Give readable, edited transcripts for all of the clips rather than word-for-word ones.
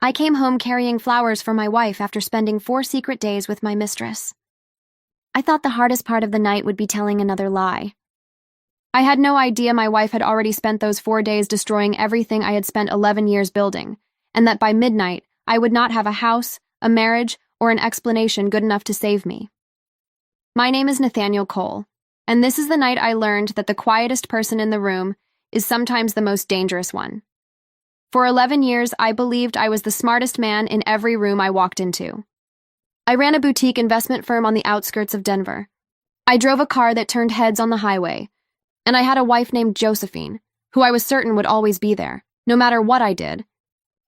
I came home carrying flowers for my wife after spending 4 secret days with my mistress. I thought the hardest part of the night would be telling another lie. I had no idea my wife had already spent those 4 days destroying everything I had spent 11 years building, and that by midnight I would not have a house, a marriage, or an explanation good enough to save me. My name is Nathaniel Cole, and this is the night I learned that the quietest person in the room is sometimes the most dangerous one. For 11 years, I believed I was the smartest man in every room I walked into. I ran a boutique investment firm on the outskirts of Denver. I drove a car that turned heads on the highway, and I had a wife named Josephine, who I was certain would always be there, no matter what I did.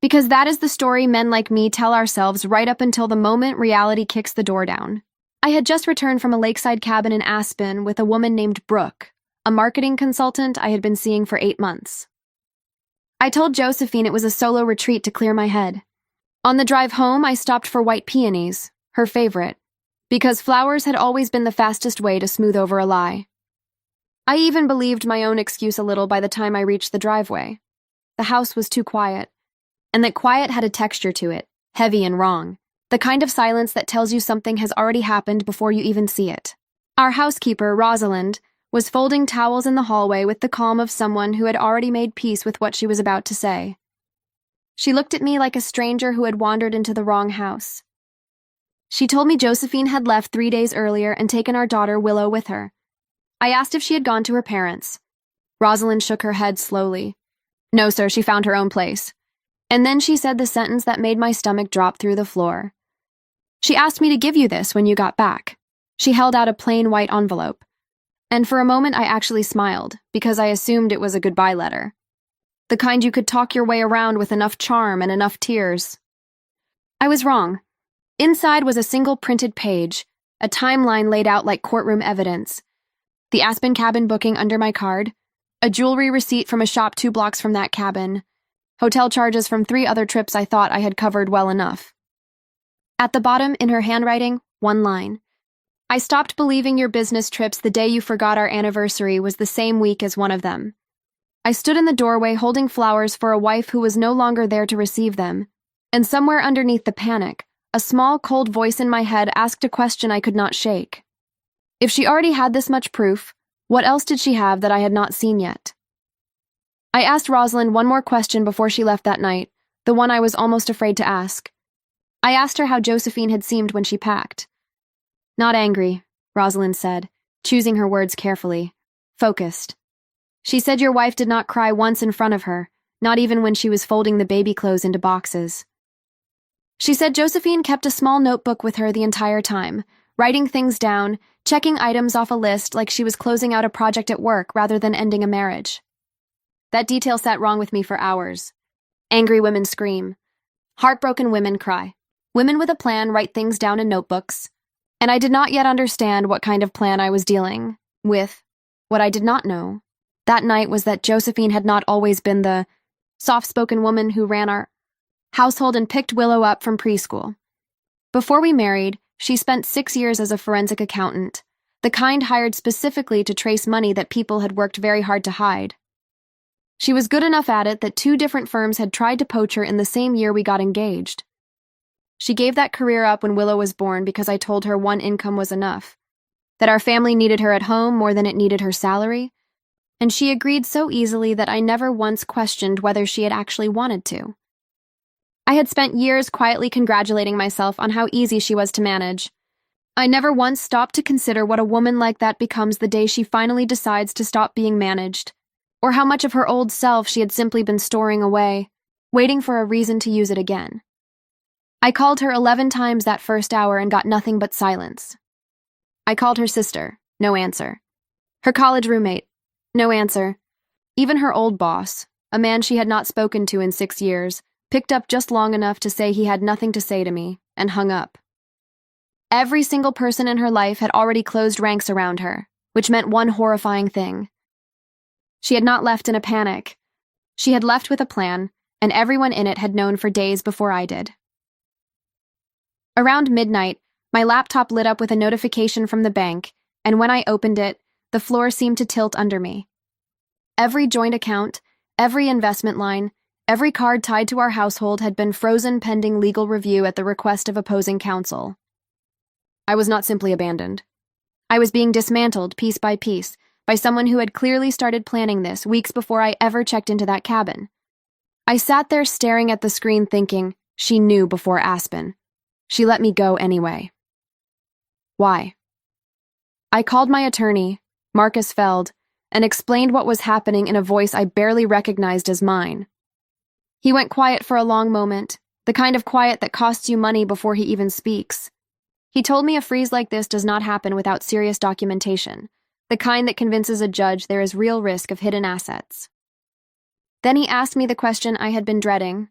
Because that is the story men like me tell ourselves right up until the moment reality kicks the door down. I had just returned from a lakeside cabin in Aspen with a woman named Brooke, a marketing consultant I had been seeing for 8 months. I told Josephine it was a solo retreat to clear my head. On the drive home, I stopped for white peonies, her favorite, because flowers had always been the fastest way to smooth over a lie. I even believed my own excuse a little by the time I reached the driveway. The house was too quiet, and that quiet had a texture to it, heavy and wrong, the kind of silence that tells you something has already happened before you even see it. Our housekeeper, Rosalind, was folding towels in the hallway with the calm of someone who had already made peace with what she was about to say. She looked at me like a stranger who had wandered into the wrong house. She told me Josephine had left 3 days earlier and taken our daughter Willow with her. I asked if she had gone to her parents. Rosalind shook her head slowly. No, sir, she found her own place. And then she said the sentence that made my stomach drop through the floor. She asked me to give you this when you got back. She held out a plain white envelope. And for a moment I actually smiled, because I assumed it was a goodbye letter. The kind you could talk your way around with enough charm and enough tears. I was wrong. Inside was a single printed page, a timeline laid out like courtroom evidence. The Aspen cabin booking under my card, a jewelry receipt from a shop 2 blocks from that cabin, hotel charges from 3 other trips I thought I had covered well enough. At the bottom, in her handwriting, 1 line. I stopped believing your business trips the day you forgot our anniversary was the same week as one of them. I stood in the doorway holding flowers for a wife who was no longer there to receive them, and somewhere underneath the panic, a small, cold voice in my head asked a question I could not shake. If she already had this much proof, what else did she have that I had not seen yet? I asked Rosalind one more question before she left that night, the one I was almost afraid to ask. I asked her how Josephine had seemed when she packed. Not angry, Rosalind said, choosing her words carefully. Focused. She said your wife did not cry once in front of her, not even when she was folding the baby clothes into boxes. She said Josephine kept a small notebook with her the entire time, writing things down, checking items off a list like she was closing out a project at work rather than ending a marriage. That detail sat wrong with me for hours. Angry women scream. Heartbroken women cry. Women with a plan write things down in notebooks. And I did not yet understand what kind of plan I was dealing with. What I did not know that night was that Josephine had not always been the soft-spoken woman who ran our household and picked Willow up from preschool. Before we married, she spent 6 years as a forensic accountant, the kind hired specifically to trace money that people had worked very hard to hide. She was good enough at it that 2 different firms had tried to poach her in the same year we got engaged. She gave that career up when Willow was born because I told her one income was enough, that our family needed her at home more than it needed her salary, and she agreed so easily that I never once questioned whether she had actually wanted to. I had spent years quietly congratulating myself on how easy she was to manage. I never once stopped to consider what a woman like that becomes the day she finally decides to stop being managed, or how much of her old self she had simply been storing away, waiting for a reason to use it again. I called her 11 times that first hour and got nothing but silence. I called her sister, no answer. Her college roommate, no answer. Even her old boss, a man she had not spoken to in 6 years, picked up just long enough to say he had nothing to say to me, and hung up. Every single person in her life had already closed ranks around her, which meant one horrifying thing. She had not left in a panic. She had left with a plan, and everyone in it had known for days before I did. Around midnight, my laptop lit up with a notification from the bank, and when I opened it, the floor seemed to tilt under me. Every joint account, every investment line, Every card tied to our household had been frozen pending legal review at the request of opposing counsel. I was not simply abandoned. I was being dismantled piece by piece by someone who had clearly started planning this weeks before I ever checked into that cabin. I sat there staring at the screen thinking, she knew before Aspen. She let me go anyway. Why? I called my attorney, Marcus Feld, and explained what was happening in a voice I barely recognized as mine. He went quiet for a long moment, the kind of quiet that costs you money before he even speaks. He told me a freeze like this does not happen without serious documentation, the kind that convinces a judge there is real risk of hidden assets. Then he asked me the question I had been dreading.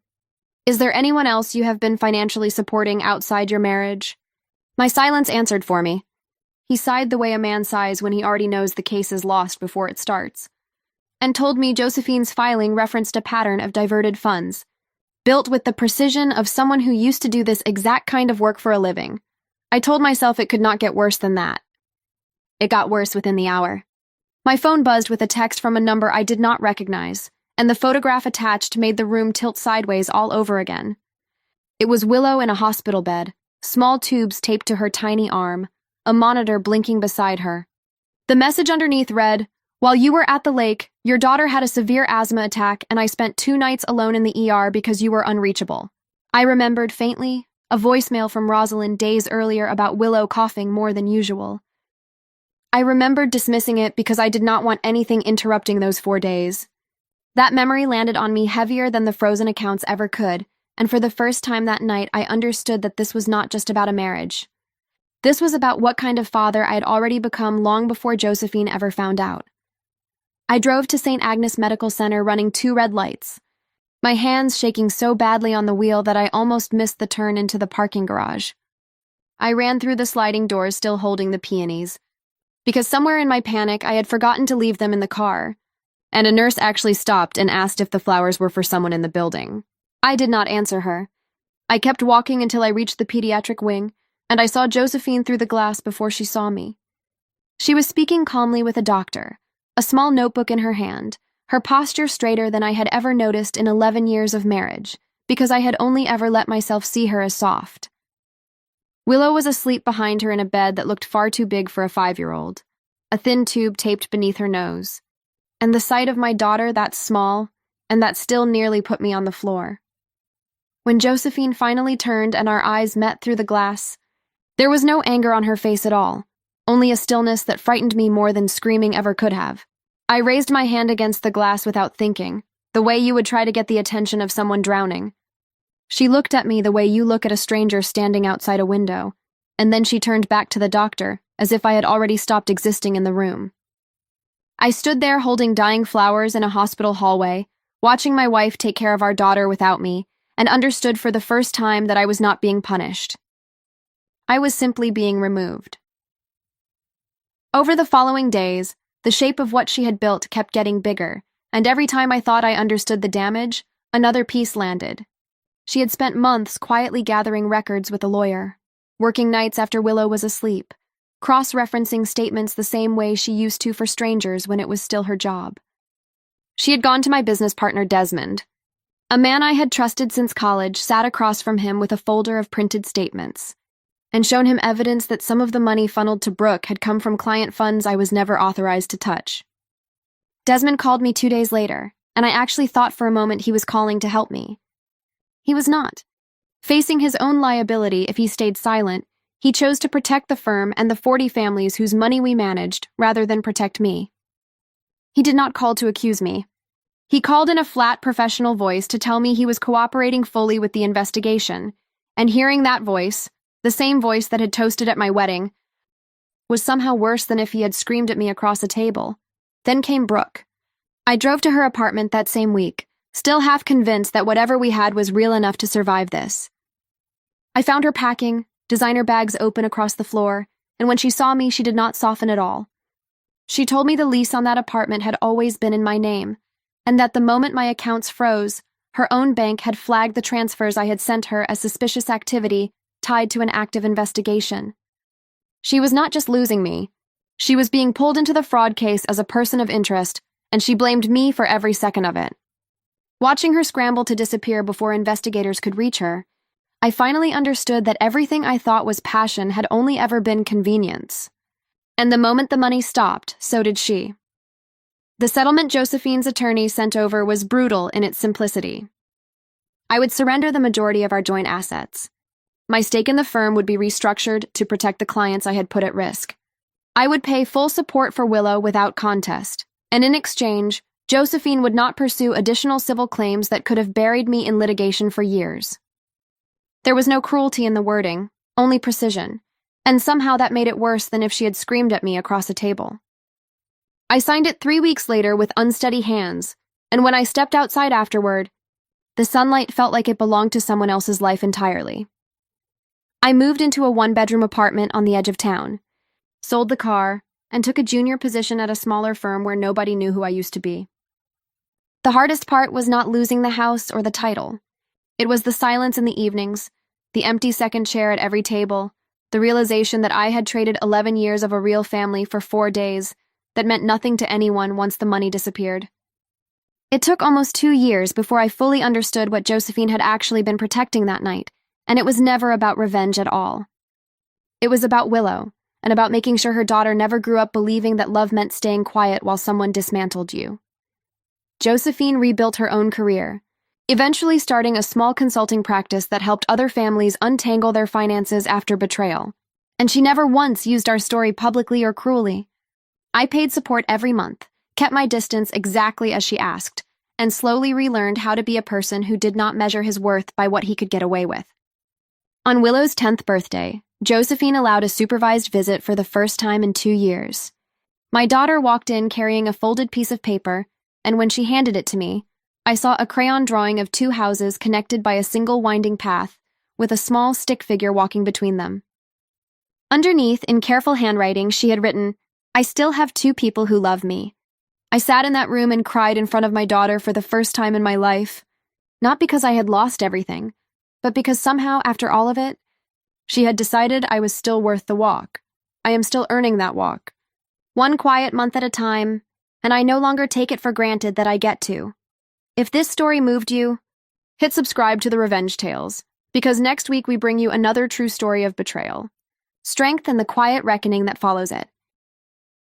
Is there anyone else you have been financially supporting outside your marriage? My silence answered for me. He sighed the way a man sighs when he already knows the case is lost before it starts, and told me Josephine's filing referenced a pattern of diverted funds, built with the precision of someone who used to do this exact kind of work for a living. I told myself it could not get worse than that. It got worse within the hour. My phone buzzed with a text from a number I did not recognize, and the photograph attached made the room tilt sideways all over again. It was Willow in a hospital bed, small tubes taped to her tiny arm, a monitor blinking beside her. The message underneath read, "While you were at the lake, your daughter had a severe asthma attack and I spent 2 nights alone in the ER because you were unreachable." I remembered faintly a voicemail from Rosalind days earlier about Willow coughing more than usual. I remembered dismissing it because I did not want anything interrupting those 4 days. That memory landed on me heavier than the frozen accounts ever could, and for the first time that night I understood that this was not just about a marriage. This was about what kind of father I had already become long before Josephine ever found out. I drove to St. Agnes Medical Center running 2 red lights, my hands shaking so badly on the wheel that I almost missed the turn into the parking garage. I ran through the sliding doors still holding the peonies, because somewhere in my panic I had forgotten to leave them in the car, and a nurse actually stopped and asked if the flowers were for someone in the building. I did not answer her. I kept walking until I reached the pediatric wing, and I saw Josephine through the glass before she saw me. She was speaking calmly with a doctor, a small notebook in her hand, her posture straighter than I had ever noticed in 11 years of marriage, because I had only ever let myself see her as soft. Willow was asleep behind her in a bed that looked far too big for a 5-year-old, a thin tube taped beneath her nose, and the sight of my daughter that small and that still nearly put me on the floor. When Josephine finally turned and our eyes met through the glass, there was no anger on her face at all, only a stillness that frightened me more than screaming ever could have. I raised my hand against the glass without thinking, the way you would try to get the attention of someone drowning. She looked at me the way you look at a stranger standing outside a window, and then she turned back to the doctor, as if I had already stopped existing in the room. I stood there holding dying flowers in a hospital hallway, watching my wife take care of our daughter without me, and understood for the first time that I was not being punished. I was simply being removed. Over the following days, the shape of what she had built kept getting bigger, and every time I thought I understood the damage, another piece landed. She had spent months quietly gathering records with a lawyer, working nights after Willow was asleep, cross-referencing statements the same way she used to for strangers when it was still her job. She had gone to my business partner Desmond. A man I had trusted since college sat across from him with a folder of printed statements, and shown him evidence that some of the money funneled to Brooke had come from client funds I was never authorized to touch. Desmond called me 2 days later, and I actually thought for a moment he was calling to help me. He was not. Facing his own liability if he stayed silent, he chose to protect the firm and the 40 families whose money we managed rather than protect me. He did not call to accuse me. He called in a flat, professional voice to tell me he was cooperating fully with the investigation, and hearing that voice, the same voice that had toasted at my wedding, was somehow worse than if he had screamed at me across a table. Then came Brooke. I drove to her apartment that same week, still half convinced that whatever we had was real enough to survive this. I found her packing, designer bags open across the floor, and when she saw me, she did not soften at all. She told me the lease on that apartment had always been in my name, and that the moment my accounts froze, her own bank had flagged the transfers I had sent her as suspicious activity tied to an active investigation. She was not just losing me. She was being pulled into the fraud case as a person of interest, and she blamed me for every second of it. Watching her scramble to disappear before investigators could reach her, I finally understood that everything I thought was passion had only ever been convenience. And the moment the money stopped, so did she. The settlement Josephine's attorney sent over was brutal in its simplicity. I would surrender the majority of our joint assets. My stake in the firm would be restructured to protect the clients I had put at risk. I would pay full support for Willow without contest, and in exchange, Josephine would not pursue additional civil claims that could have buried me in litigation for years. There was no cruelty in the wording, only precision, and somehow that made it worse than if she had screamed at me across a table. I signed it 3 weeks later with unsteady hands, and when I stepped outside afterward, the sunlight felt like it belonged to someone else's life entirely. I moved into a one-bedroom apartment on the edge of town, sold the car, and took a junior position at a smaller firm where nobody knew who I used to be. The hardest part was not losing the house or the title. It was the silence in the evenings, the empty second chair at every table, the realization that I had traded 11 years of a real family for 4 days that meant nothing to anyone once the money disappeared. It took almost 2 years before I fully understood what Josephine had actually been protecting that night, and it was never about revenge at all. It was about Willow, and about making sure her daughter never grew up believing that love meant staying quiet while someone dismantled you. Josephine rebuilt her own career, eventually starting a small consulting practice that helped other families untangle their finances after betrayal. And she never once used our story publicly or cruelly. I paid support every month, kept my distance exactly as she asked, and slowly relearned how to be a person who did not measure his worth by what he could get away with. On Willow's 10th birthday, Josephine allowed a supervised visit for the first time in 2 years. My daughter walked in carrying a folded piece of paper, and when she handed it to me, I saw a crayon drawing of 2 houses connected by a single winding path, with a small stick figure walking between them. Underneath, in careful handwriting, she had written, "I still have 2 people who love me." I sat in that room and cried in front of my daughter for the first time in my life, not because I had lost everything, but because somehow, after all of it, she had decided I was still worth the walk. I am still earning that walk. 1 quiet month at a time, and I no longer take it for granted that I get to. If this story moved you, hit subscribe to the Revenge Tales, because next week we bring you another true story of betrayal, strength, and the quiet reckoning that follows it.